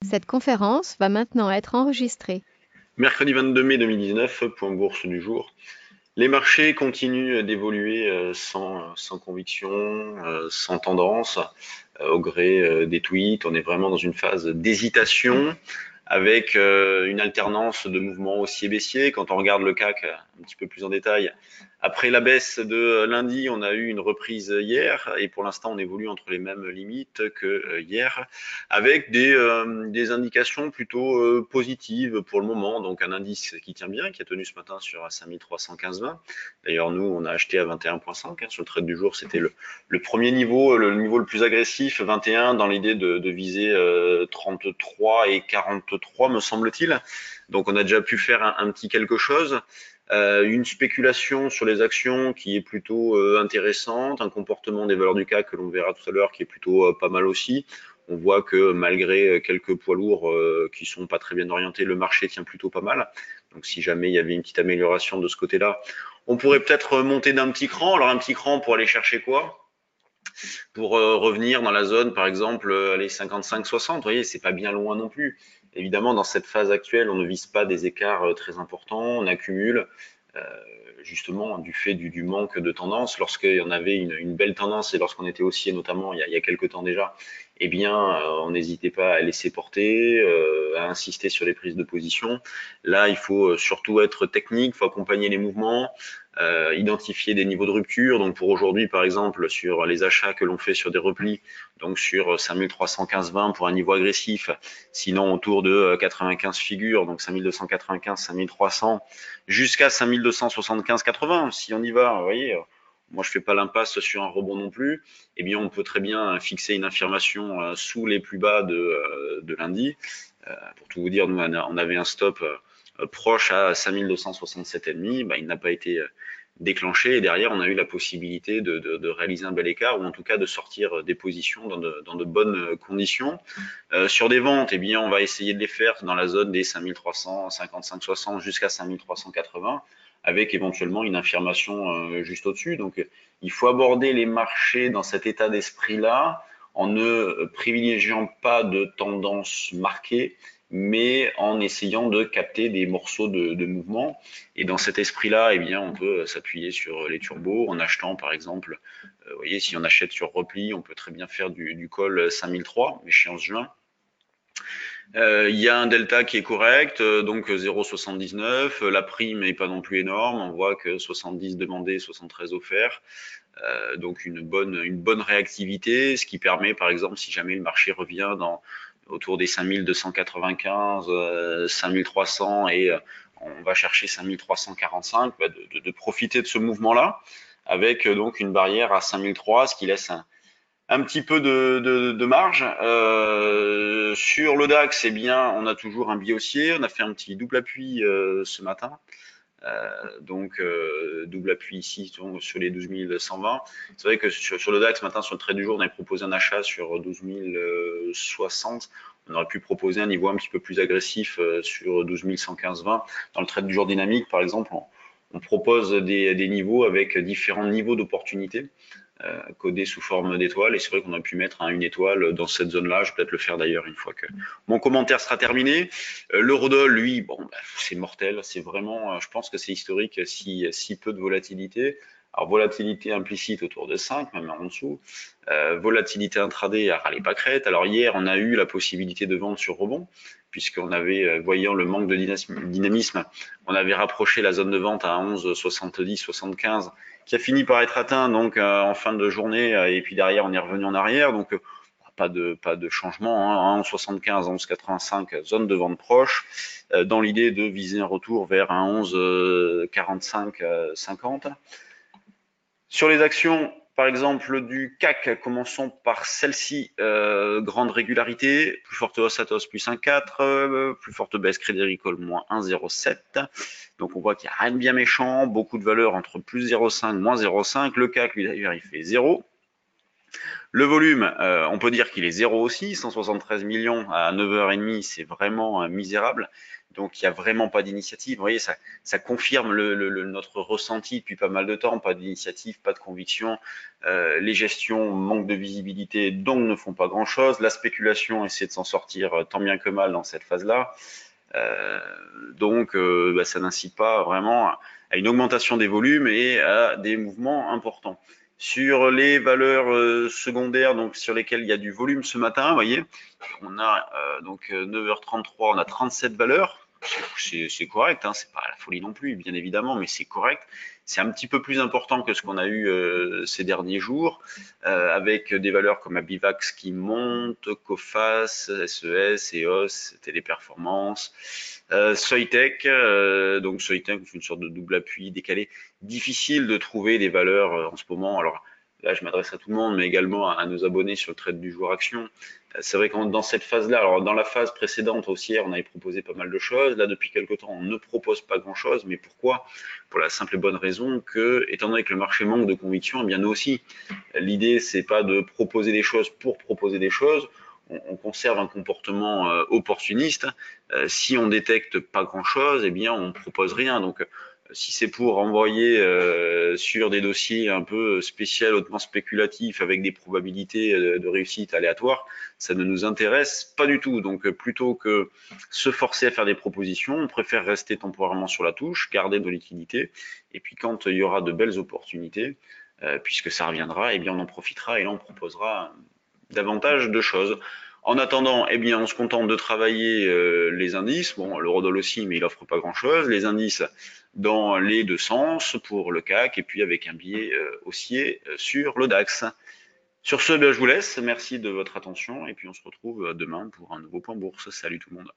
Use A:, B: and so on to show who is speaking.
A: Cette conférence va maintenant être enregistrée.
B: Mercredi 22 mai 2019, point bourse du jour. Les marchés continuent d'évoluer sans conviction, sans tendance, au gré des tweets. On est vraiment dans une phase d'hésitation avec une alternance de mouvements haussiers baissiers. Quand on regarde le CAC un petit peu plus en détail, après la baisse de lundi, on a eu une reprise hier et pour l'instant on évolue entre les mêmes limites que hier avec des indications plutôt positives pour le moment. Donc un indice qui tient bien, qui a tenu ce matin sur 5315,20. D'ailleurs nous on a acheté à 21,5 sur le trade du jour, c'était le premier niveau, le niveau le plus agressif, 21 dans l'idée de viser 33 et 43 me semble-t-il. Donc on a déjà pu faire un petit quelque chose. Une spéculation sur les actions qui est plutôt intéressante, un comportement des valeurs du CAC que l'on verra tout à l'heure qui est plutôt pas mal aussi. On voit que malgré quelques poids lourds qui sont pas très bien orientés, le marché tient plutôt pas mal. Donc si jamais il y avait une petite amélioration de ce côté-là, on pourrait peut-être monter d'un petit cran. Alors un petit cran pour aller chercher quoi? Pour revenir dans la zone, par exemple, les 55-60, vous voyez, c'est pas bien loin non plus. Évidemment, dans cette phase actuelle, on ne vise pas des écarts très importants, on accumule euh, justement du fait du manque de tendance. Lorsqu'il y en avait une belle tendance et lorsqu'on était haussier, notamment il y a quelques temps déjà, eh bien, on n'hésitait pas à laisser porter, à insister sur les prises de position. Là, il faut surtout être technique, il faut accompagner les mouvements, identifier des niveaux de rupture. Donc pour aujourd'hui, par exemple, sur les achats que l'on fait sur des replis, donc sur 5315,20 pour un niveau agressif, sinon autour de 95 figures, donc 5295, 5300, jusqu'à 5275,80. Si on y va, vous voyez, moi je fais pas l'impasse sur un rebond non plus, eh bien on peut très bien fixer une affirmation sous les plus bas de lundi. Pour tout vous dire, nous on avait un stop proche à 5267,5, bah, il n'a pas été déclenché et derrière on a eu la possibilité de réaliser un bel écart ou en tout cas de sortir des positions dans de bonnes conditions. Sur des ventes, eh bien on va essayer de les faire dans la zone des 5300, 55-60 jusqu'à 5380 avec éventuellement une affirmation juste au-dessus. Donc il faut aborder les marchés dans cet état d'esprit-là en ne privilégiant pas de tendance marquée, mais en essayant de capter des morceaux de mouvement. Et dans cet esprit-là, eh bien, on peut s'appuyer sur les turbos en achetant, par exemple, vous voyez, si on achète sur repli, on peut très bien faire du call 5003, échéance juin. Il y a un delta qui est correct, donc 0,79. La prime n'est pas non plus énorme. On voit que 70 demandé, 73 offert. Donc une bonne réactivité, ce qui permet, par exemple, si jamais le marché revient autour des 5295, 5300 et on va chercher 5345, bah, de profiter de ce mouvement-là avec donc une barrière à 5003, ce qui laisse un petit peu de marge. Sur le DAX, eh bien, on a toujours un biais haussier. On a fait un petit double appui ce matin. Double appui ici sur les 12 120. C'est vrai que sur le DAX, matin, sur le trade du jour, on avait proposé un achat sur 12 060. On aurait pu proposer un niveau un petit peu plus agressif sur 12 115,20. Dans le trade du jour dynamique, par exemple, on propose des niveaux avec différents niveaux d'opportunité codé sous forme d'étoile et c'est vrai qu'on a pu mettre une étoile dans cette zone-là. Je vais peut-être le faire d'ailleurs une fois que mon commentaire sera terminé. L'eurodoll, lui, bon, bah, c'est mortel. C'est vraiment, je pense que c'est historique si peu de volatilité. Alors volatilité implicite autour de 5, même en dessous. Volatilité intraday à râler pas crête. Alors hier, on a eu la possibilité de vendre sur rebond puisqu'on avait, voyant le manque de dynamisme, on avait rapproché la zone de vente à 11, 70, 75 qui a fini par être atteint donc en fin de journée et puis derrière on est revenu en arrière donc pas de changement hein, 11,75, 11,85 zone de vente proche dans l'idée de viser un retour vers un 11,45, 50. Sur les actions, par exemple du CAC, commençons par celle-ci, grande régularité, plus forte hausse Atos plus 1,4, plus forte baisse Crédit Agricole moins 1,07. Donc on voit qu'il n'y a rien de bien méchant, beaucoup de valeurs entre plus 0,5, moins 0,5. Le CAC, lui d'ailleurs, il fait 0. Le volume, on peut dire qu'il est 0 aussi, 173 millions à 9h30, c'est vraiment misérable. donc il n'y a vraiment pas d'initiative. Vous voyez, ça confirme notre ressenti depuis pas mal de temps, pas d'initiative, pas de conviction. Les gestions manquent de visibilité, donc ne font pas grand-chose. La spéculation essaie de s'en sortir tant bien que mal dans cette phase-là. Euh, donc, ça n'incite pas vraiment à une augmentation des volumes et à des mouvements importants. Sur les valeurs secondaires, donc sur lesquelles il y a du volume ce matin, vous voyez, on a 9h33, on a 37 valeurs. C'est correct, hein, c'est pas la folie non plus, bien évidemment, mais c'est correct. C'est un petit peu plus important que ce qu'on a eu ces derniers jours, avec des valeurs comme Abivax qui montent, Coface, SES, EOS, Téléperformance, Soitec, donc Soitec, une sorte de double appui décalé. Difficile de trouver des valeurs en ce moment. Alors là, je m'adresse à tout le monde, mais également à nos abonnés sur le trade du jour action. C'est vrai que dans cette phase-là, alors dans la phase précédente haussière, on avait proposé pas mal de choses. Là, depuis quelque temps, on ne propose pas grand-chose. Mais pourquoi? Pour la simple et bonne raison que, étant donné que le marché manque de conviction, eh bien nous aussi, l'idée, c'est pas de proposer des choses pour proposer des choses. On conserve un comportement opportuniste. Si on détecte pas grand-chose, eh bien, on propose rien. Donc, si c'est pour envoyer sur des dossiers un peu spéciaux, hautement spéculatifs, avec des probabilités de réussite aléatoires, ça ne nous intéresse pas du tout. Donc, plutôt que se forcer à faire des propositions, on préfère rester temporairement sur la touche, garder de liquidités, et puis quand il y aura de belles opportunités, puisque ça reviendra, eh bien on en profitera et là on proposera davantage de choses. En attendant, eh bien, on se contente de travailler les indices. Bon, l'eurodoll aussi, mais il offre pas grand-chose. Les indices dans les deux sens pour le CAC et puis avec un biais haussier sur le DAX. Sur ce, ben, je vous laisse. Merci de votre attention et puis on se retrouve demain pour un nouveau point bourse. Salut tout le monde.